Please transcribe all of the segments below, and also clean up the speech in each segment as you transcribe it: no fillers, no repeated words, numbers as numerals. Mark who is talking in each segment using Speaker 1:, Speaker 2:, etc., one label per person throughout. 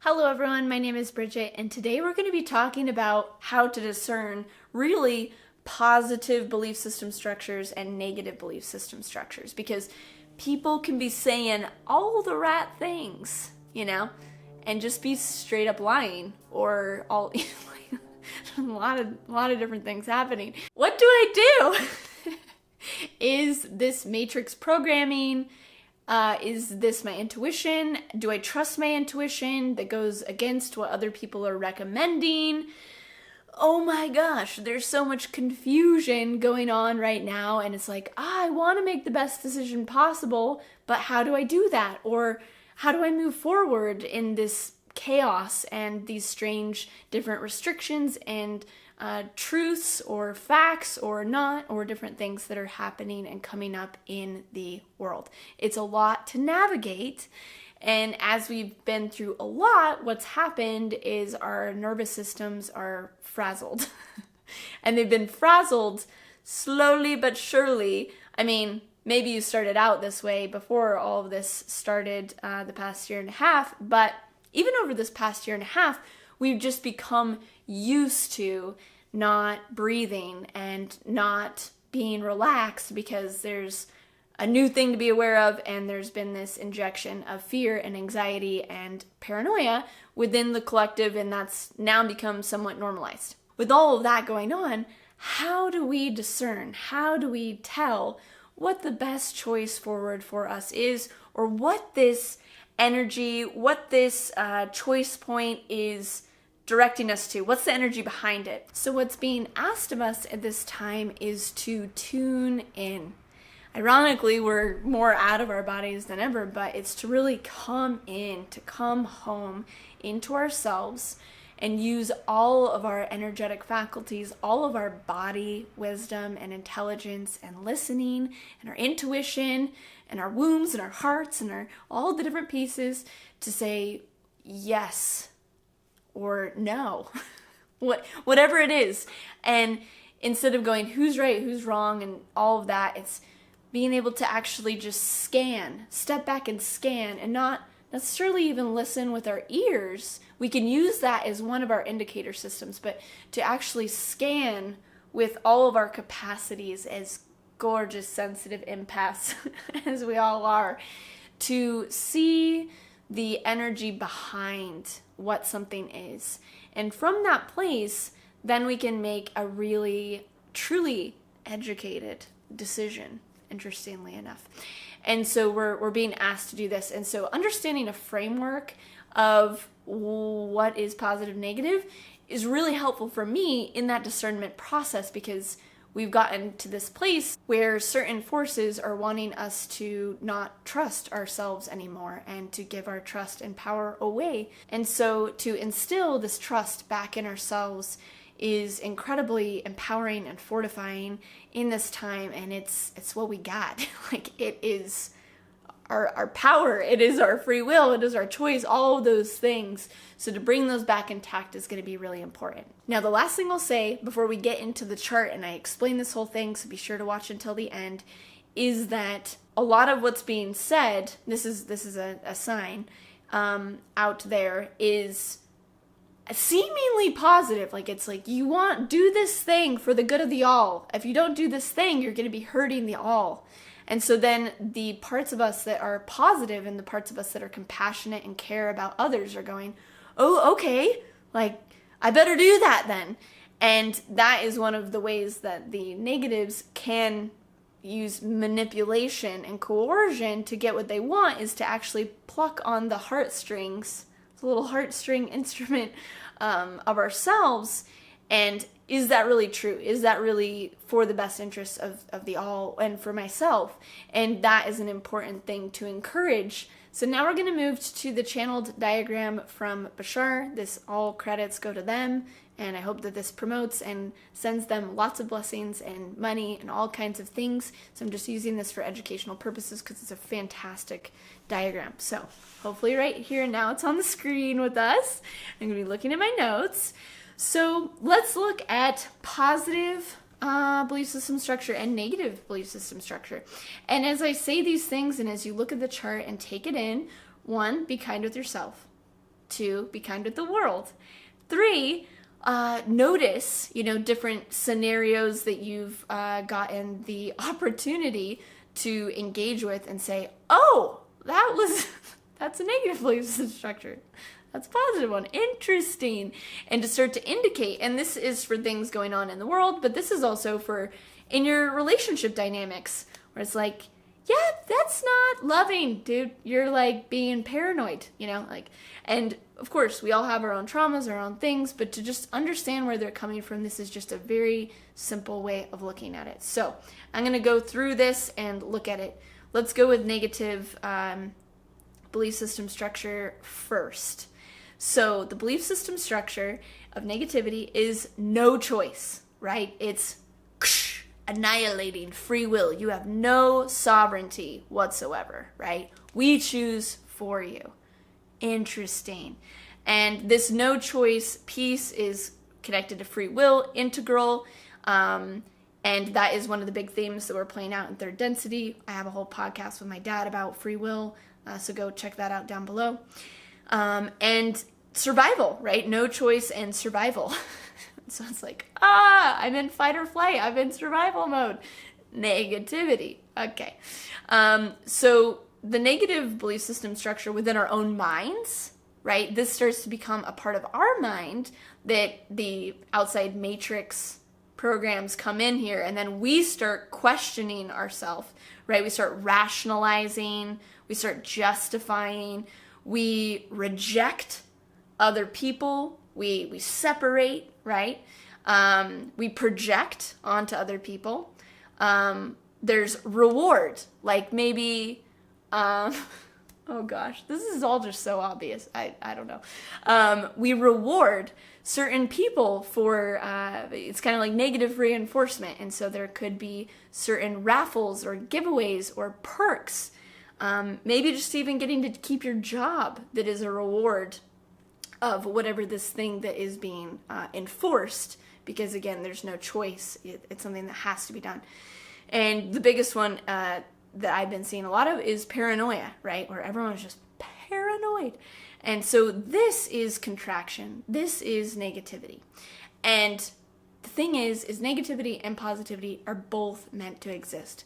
Speaker 1: Hello everyone, my name is Bridget, and today we're going to be talking about how to discern really positive belief system structures and negative belief system structures, because people can be saying all the right things, and just be straight up lying, or all a lot of different things happening. What do I do? Is this matrix programming? Is this my intuition? Do I trust my intuition that goes against what other people are recommending? Oh my gosh, there's so much confusion going on right now, and it's like, I want to make the best decision possible, but how do I do that? Or how do I move forward in this chaos and these strange different restrictions and truths or facts or not, or different things that are happening and coming up in the world. It's a lot to navigate, and as we've been through a lot, what's happened is our nervous systems are frazzled. And they've been frazzled slowly but surely. I mean, maybe you started out this way before all of this started the past year and a half, but even over this past year and a half, we've just become used to not breathing and not being relaxed because there's a new thing to be aware of, and there's been this injection of fear and anxiety and paranoia within the collective, and that's now become somewhat normalized. With all of that going on, how do we discern? How do we tell what the best choice forward for us is, or what this energy, what this choice point is directing us to? What's the energy behind it? So what's being asked of us at this time is to tune in. Ironically, we're more out of our bodies than ever, but it's to really come in, to come home into ourselves and use all of our energetic faculties, all of our body wisdom and intelligence and listening and our intuition and our wombs and our hearts and all the different pieces to say yes or no, whatever it is. And instead of going who's right, who's wrong, and all of that, it's being able to actually just scan, step back and scan, and not necessarily even listen with our ears. We can use that as one of our indicator systems, but to actually scan with all of our capacities as gorgeous, sensitive empaths as we all are, to see the energy behind what something is. And from that place, then we can make a really, truly educated decision, interestingly enough. And so we're being asked to do this. And so understanding a framework of what is positive, negative is really helpful for me in that discernment process, because we've gotten to this place where certain forces are wanting us to not trust ourselves anymore and to give our trust and power away. And so to instill this trust back in ourselves is incredibly empowering and fortifying in this time, and it's what we got. Like, it is our power, it is our free will, it is our choice, all of those things. So to bring those back intact is going to be really important. Now, the last thing I'll say before we get into the chart, and I explain this whole thing, so be sure to watch until the end, is that a lot of what's being said, this is a sign out there, is seemingly positive. Like, it's like, do this thing for the good of the all. If you don't do this thing, you're going to be hurting the all. And so then the parts of us that are positive and the parts of us that are compassionate and care about others are going, oh, okay, like, I better do that then. And that is one of the ways that the negatives can use manipulation and coercion to get what they want, is to actually pluck on the heartstrings, the little heartstring instrument of ourselves. And is that really true? Is that really for the best interests of the all and for myself? And that is an important thing to encourage. So now we're going to move to the channeled diagram from Bashar. This, all credits go to them, and I hope that this promotes and sends them lots of blessings and money and all kinds of things. So I'm just using this for educational purposes because it's a fantastic diagram. So hopefully right here now it's on the screen with us. I'm going to be looking at my notes. So let's look at positive belief system structure and negative belief system structure. And as I say these things, and as you look at the chart and take it in, one, be kind with yourself. 2, be kind with the world. 3, notice, different scenarios that you've gotten the opportunity to engage with and say, oh, that's a negative belief system structure. That's a positive one. Interesting. And to start to indicate, and this is for things going on in the world, but this is also for in your relationship dynamics, where it's like, yeah, that's not loving, dude. You're like being paranoid, and of course we all have our own traumas, our own things, but to just understand where they're coming from, this is just a very simple way of looking at it. So I'm going to go through this and look at it. Let's go with negative belief system structure first. So the belief system structure of negativity is no choice, right? It's annihilating free will. You have no sovereignty whatsoever, right? We choose for you. Interesting. And this no choice piece is connected to free will, integral, and that is one of the big themes that we're playing out in third density. I have a whole podcast with my dad about free will, so go check that out down below. And survival, right? No choice and survival. So it's like, I'm in fight or flight. I'm in survival mode. Negativity. Okay. So the negative belief system structure within our own minds, right? This starts to become a part of our mind that the outside matrix programs come in here, and then we start questioning ourselves, right? We start rationalizing, we start justifying, we reject other people, we separate, right? We project onto other people. There's reward, like maybe, oh gosh, this is all just so obvious. I don't know. We reward certain people for, it's kind of like negative reinforcement. And so there could be certain raffles or giveaways or perks. Maybe just even getting to keep your job that is a reward of whatever this thing that is being enforced, because again, there's no choice. It's something that has to be done. And the biggest one that I've been seeing a lot of is paranoia, right? Where everyone's just paranoid. And so this is contraction. This is negativity. And the thing is negativity and positivity are both meant to exist.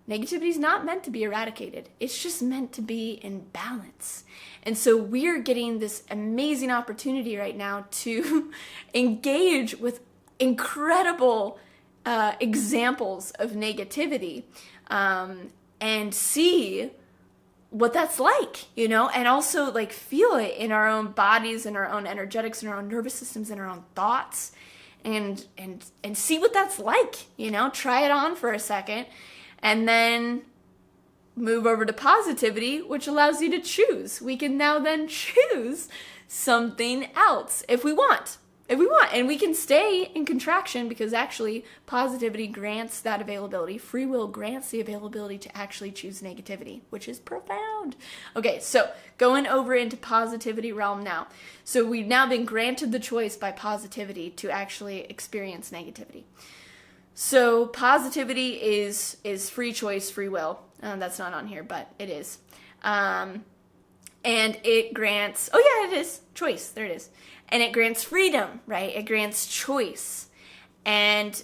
Speaker 1: Negativity is not meant to be eradicated. It's just meant to be in balance. And so we're getting this amazing opportunity right now to engage with incredible examples of negativity and see what that's like, and also like feel it in our own bodies, in our own energetics, in our own nervous systems, in our own thoughts, and see what that's like, try it on for a second. And then move over to positivity, which allows you to choose. We can now then choose something else if we want. And we can stay in contraction because actually positivity grants that availability. Free will grants the availability to actually choose negativity, which is profound. Okay, so going over into positivity realm now. So we've now been granted the choice by positivity to actually experience negativity. So positivity is free choice, free will. That's not on here, but it is. And it grants, oh yeah, it is, choice, there it is. And it grants freedom, right? It grants choice. And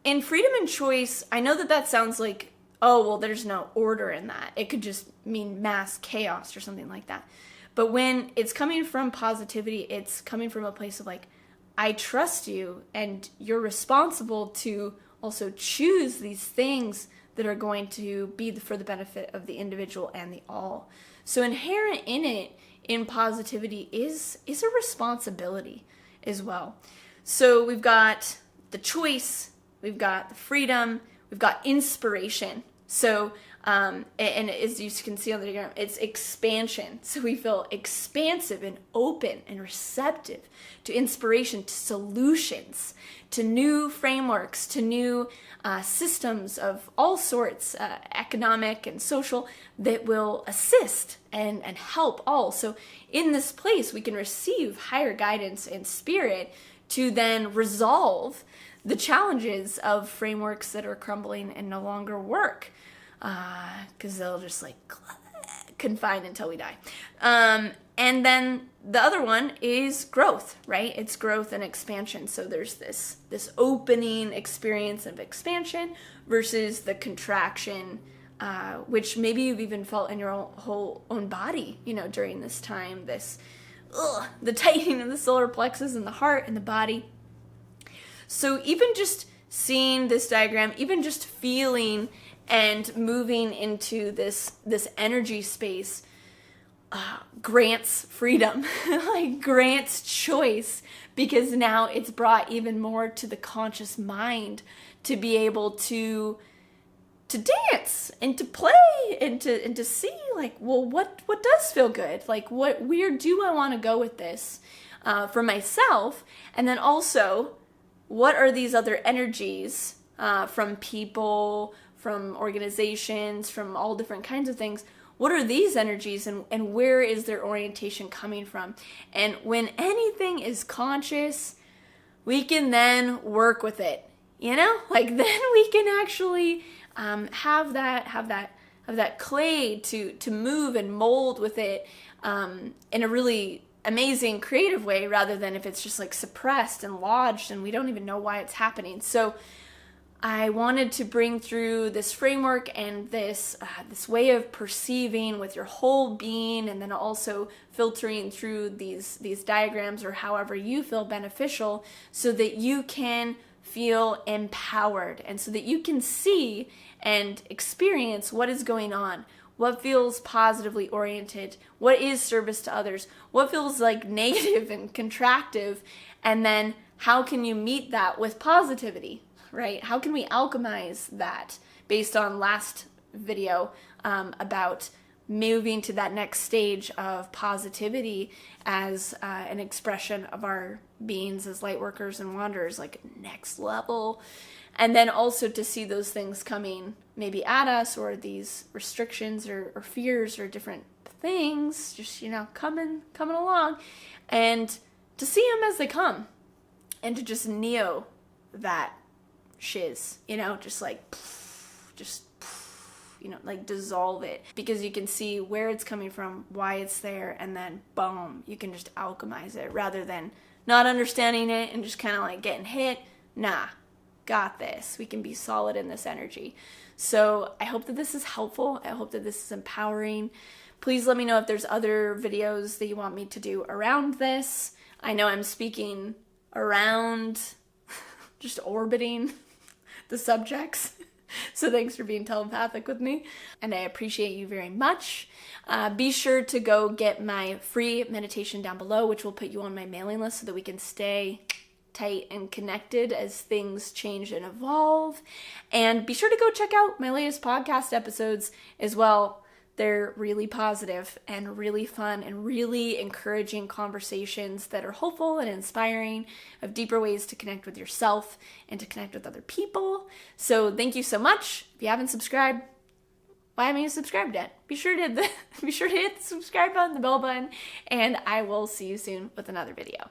Speaker 1: in freedom and choice, I know that sounds like, oh, well, there's no order in that. It could just mean mass chaos or something like that. But when it's coming from positivity, it's coming from a place of like, I trust you and you're responsible to also choose these things that are going to be for the benefit of the individual and the all. So inherent in it, in positivity, is a responsibility as well. So we've got the choice, we've got the freedom, we've got inspiration. So, and as you can see on the diagram, it's expansion. So we feel expansive and open and receptive to inspiration, to solutions, to new frameworks, to new systems of all sorts, economic and social, that will assist and help all. So in this place, we can receive higher guidance and spirit to then resolve the challenges of frameworks that are crumbling and no longer work, because they'll just like confine until we die. And then the other one is growth, right? It's growth and expansion. So there's this opening experience of expansion versus the contraction, which maybe you've even felt in your own body, during this time, the tightening of the solar plexus and the heart and the body. So even just seeing this diagram, even just feeling and moving into this energy space, grants freedom, like grants choice, because now it's brought even more to the conscious mind to be able to dance and to play and to see, like, well, what does feel good? Like, where do I want to go with this for myself? And then also, what are these other energies from people, from organizations, from all different kinds of things? What are these energies, and where is their orientation coming from? And when anything is conscious, we can then work with it, like then we can actually have that clay to move and mold with it in a really amazing creative way, rather than if it's just like suppressed and lodged and we don't even know why it's happening. So I wanted to bring through this framework and this way of perceiving with your whole being, and then also filtering through these diagrams or however you feel beneficial, so that you can feel empowered and so that you can see and experience what is going on, what feels positively oriented, what is service to others, what feels like negative and contractive, and then how can you meet that with positivity, right? How can we alchemize that based on last video about moving to that next stage of positivity as an expression of our beings as light workers and wanderers, like next level. And then also to see those things coming maybe at us, or these restrictions or fears or different things just, coming along, and to see them as they come, and to just neo that shiz, just like, like dissolve it, because you can see where it's coming from, why it's there, and then boom, you can just alchemize it, rather than not understanding it and just kind of like getting hit. Nah, got this. We can be solid in this energy. So I hope that this is helpful. I hope that this is empowering. Please let me know if there's other videos that you want me to do around this. I know I'm speaking around, just orbiting the subjects. So thanks for being telepathic with me, and I appreciate you very much. Be sure to go get my free meditation down below, which will put you on my mailing list so that we can stay tight and connected as things change and evolve. And be sure to go check out my latest podcast episodes as well. They're really positive and really fun and really encouraging conversations that are hopeful and inspiring, of deeper ways to connect with yourself and to connect with other people. So thank you so much. If you haven't subscribed, why haven't you subscribed yet? Be sure to hit the subscribe button, the bell button, and I will see you soon with another video.